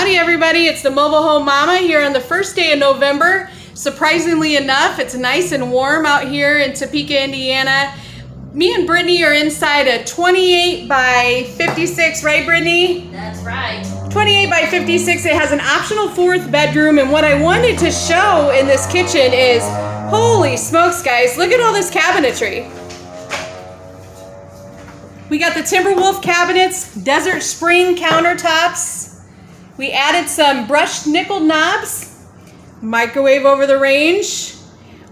Howdy everybody, it's the Mobile Home Mama here on the first day of November. Surprisingly enough, it's nice and warm out here in Topeka, Indiana. Me and Brittany are inside a 28 by 56, right Brittany? That's right. 28 by 56, it has an optional fourth bedroom, and what I wanted to show in this kitchen is, holy smokes guys, look at all this cabinetry. We got the Timberwolf cabinets, Desert Spring countertops. We added some brushed nickel knobs, microwave over the range,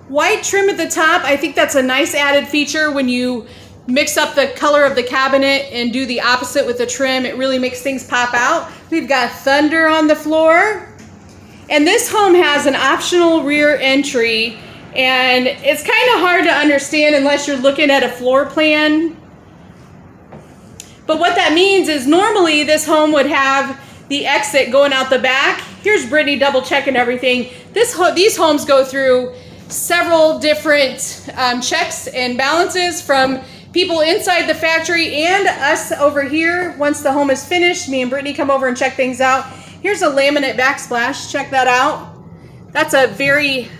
white trim at the top. I think that's a nice added feature when you mix up the color of the cabinet and do the opposite with the trim. It really makes things pop out. We've got Thunder on the floor. And this home has an optional rear entry, and it's kind of hard to understand unless you're looking at a floor plan. But what that means is normally this home would have the exit going out the back. Here's Brittany double checking everything. These homes go through several different checks and balances from people inside the factory and us over here. Once the home is finished, me and Brittany come over and check things out. Here's a laminate backsplash. Check that out. That's a very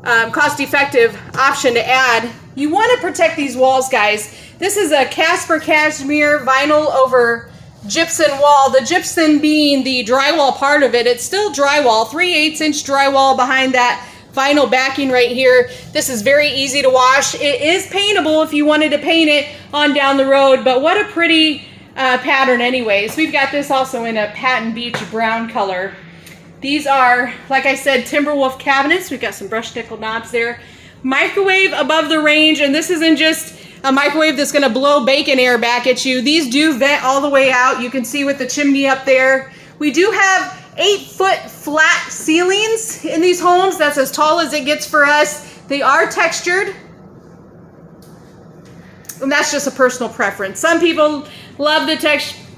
cost-effective option to add. You want to protect these walls, guys. This is a Casper Cashmere vinyl over gypsum wall. The gypsum being the drywall part of it. It's still drywall, 3/8 inch drywall behind that vinyl backing right here. This is very easy to wash. It is paintable if you wanted to paint it on down the road, but what a pretty pattern anyways. We've got this also in a Patent Beach brown color. These are, like I said, Timberwolf cabinets. We've got some brushed nickel knobs there. Microwave above the range, and this isn't just a microwave that's going to blow bacon air back at you. These do vent all the way out. You can see with the chimney up there. We do have 8-foot flat ceilings in these homes. That's as tall as it gets for us. They are textured, and that's just a personal preference. Some people love the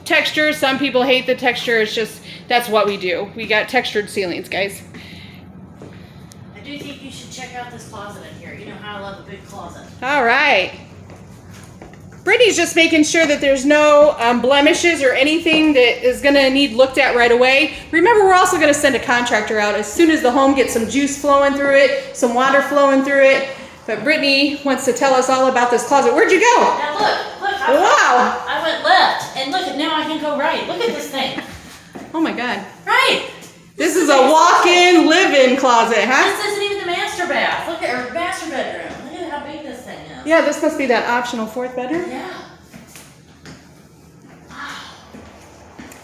texture. Some people hate the texture. It's just, that's what we do. We got textured ceilings, guys. I do think you should check out this closet in here. You know how I love a big closet. All right. Brittany's just making sure that there's no blemishes or anything that is going to need looked at right away. Remember, we're also going to send a contractor out as soon as the home gets some juice flowing through it, some water flowing through it. But Brittany wants to tell us all about this closet. Where'd you go? Now look, Wow. I went left, and look, now I can go right. Look at this thing. Oh my God. Right. This is a walk-in, live-in closet, huh? This isn't even the master bath. Look at our master bedroom. Look at how big this thing is. Yeah, this must be that optional fourth bedroom. Yeah.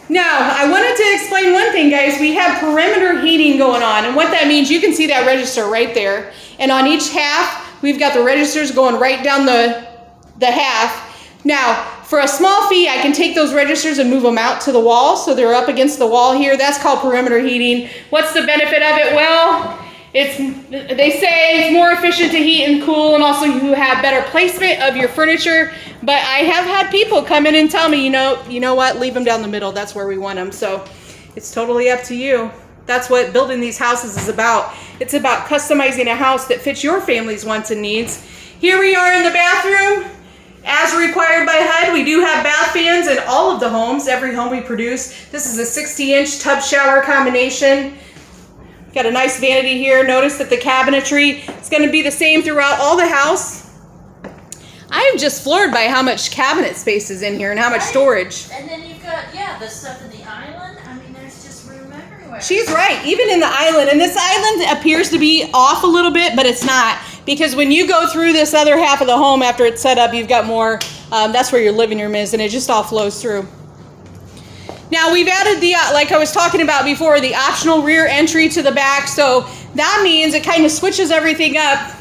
Now, I wanted to explain one thing, guys. We have perimeter heating going on, and what that means, you can see that register right there. And on each half, we've got the registers going right down the half. Now, for a small fee, I can take those registers and move them out to the wall, so they're up against the wall here. That's called perimeter heating. What's the benefit of it? Well, they say it's more efficient to heat and cool, and also you have better placement of your furniture. But I have had people come in and tell me, you know what, leave them down the middle. That's where we want them. So it's totally up to you. That's what building these houses is about. It's about customizing a house that fits your family's wants and needs. Here we are in the bathroom. As required by HUD, we do have bath fans in all of the homes, every home we produce. This is a 60-inch tub shower combination. Got a nice vanity here. Notice that the cabinetry is going to be the same throughout all the house. I am just floored by how much cabinet space is in here and how much storage. And then you've got, the stuff in the island. I mean, there's just room everywhere. She's right, even in the island. And this island appears to be off a little bit, but it's not. Because when you go through this other half of the home after it's set up, you've got more, that's where your living room is, and it just all flows through. Now we've added the, like I was talking about before, the optional rear entry to the back. So that means it kind of switches everything up.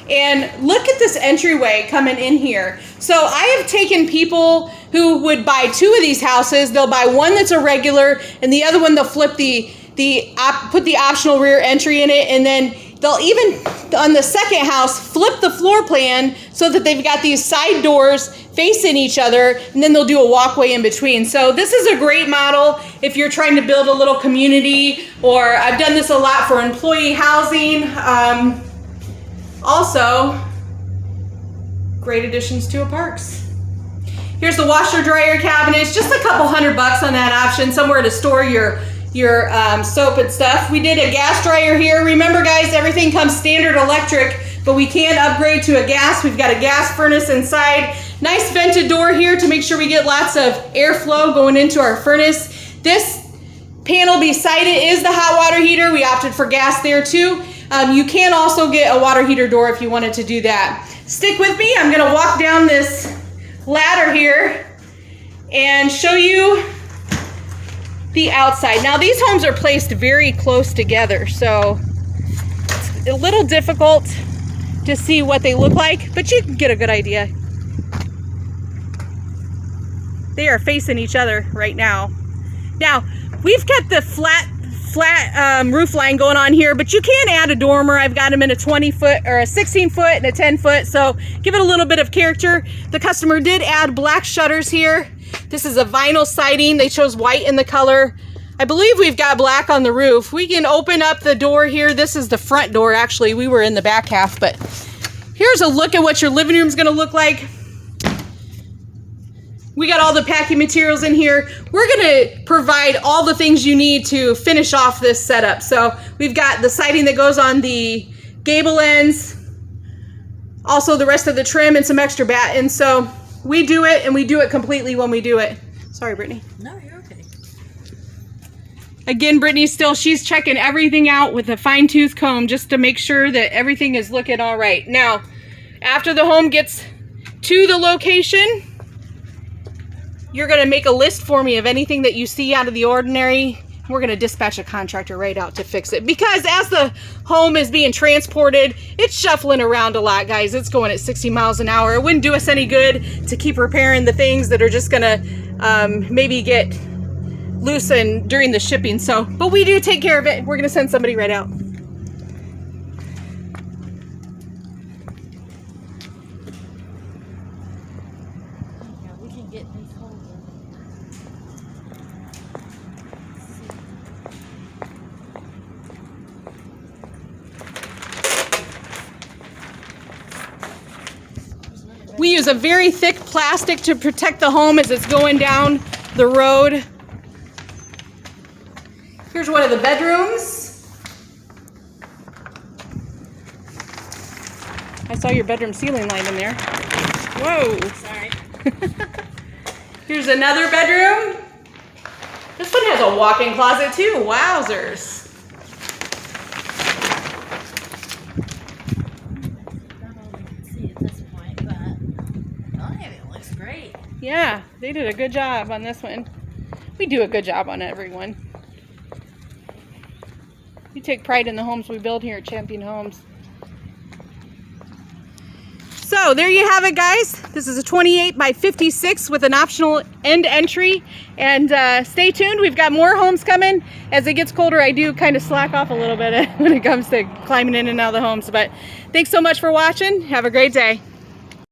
And look at this entryway coming in here. So I have taken people who would buy two of these houses. They'll buy one that's a regular, and the other one they'll flip put the optional rear entry in it, and then they'll even, on the second house, flip the floor plan so that they've got these side doors facing each other, and then they'll do a walkway in between. So this is a great model if you're trying to build a little community, or I've done this a lot for employee housing. Also, great additions to a parks. Here's the washer dryer cabinets, just a couple $100 on that option, somewhere to store your soap and stuff. We did a gas dryer here. Remember guys, everything comes standard electric, but we can upgrade to a gas. We've got a gas furnace inside. Nice vented door here to make sure we get lots of airflow going into our furnace. This panel beside it is the hot water heater. We opted for gas there too. You can also get a water heater door if you wanted to do that. Stick with me. I'm gonna walk down this ladder here and show you the outside. Now these homes are placed very close together, so it's a little difficult to see what they look like, but you can get a good idea. They are facing each other right now. Now, we've kept the flat roof line going on here, but you can add a dormer. I've got them in a 20 foot or a 16 foot and a 10 foot, so give it a little bit of character. The customer did add black shutters here. This is a vinyl siding. They chose white in the color. I believe we've got black on the roof. We can open up the door here. This is the front door, actually. We were in the back half, but here's a look at what your living room is going to look like. We got all the packing materials in here. We're gonna provide all the things you need to finish off this setup. So we've got the siding that goes on the gable ends, also the rest of the trim and some extra batten. So we do it, and we do it completely when we do it. Sorry, Brittany. No, you're okay. Again, Brittany's she's checking everything out with a fine-tooth comb just to make sure that everything is looking all right. Now, after the home gets to the location, you're gonna make a list for me of anything that you see out of the ordinary. We're gonna dispatch a contractor right out to fix it, because as the home is being transported, it's shuffling around a lot, guys. It's going at 60 miles an hour. It wouldn't do us any good to keep repairing the things that are just gonna maybe get loosened during the shipping. So, but we do take care of it. We're gonna send somebody right out. We use a very thick plastic to protect the home as it's going down the road. Here's one of the bedrooms. I saw your bedroom ceiling light in there. Whoa. Sorry. Here's another bedroom. This one has a walk-in closet too. Wowzers. Yeah, they did a good job on this one. We do a good job on everyone. We take pride in the homes we build here at Champion Homes. So there you have it, guys. This is a 28 by 56 with an optional end entry. And stay tuned. We've got more homes coming. As it gets colder, I do kind of slack off a little bit when it comes to climbing in and out of the homes. But thanks so much for watching. Have a great day.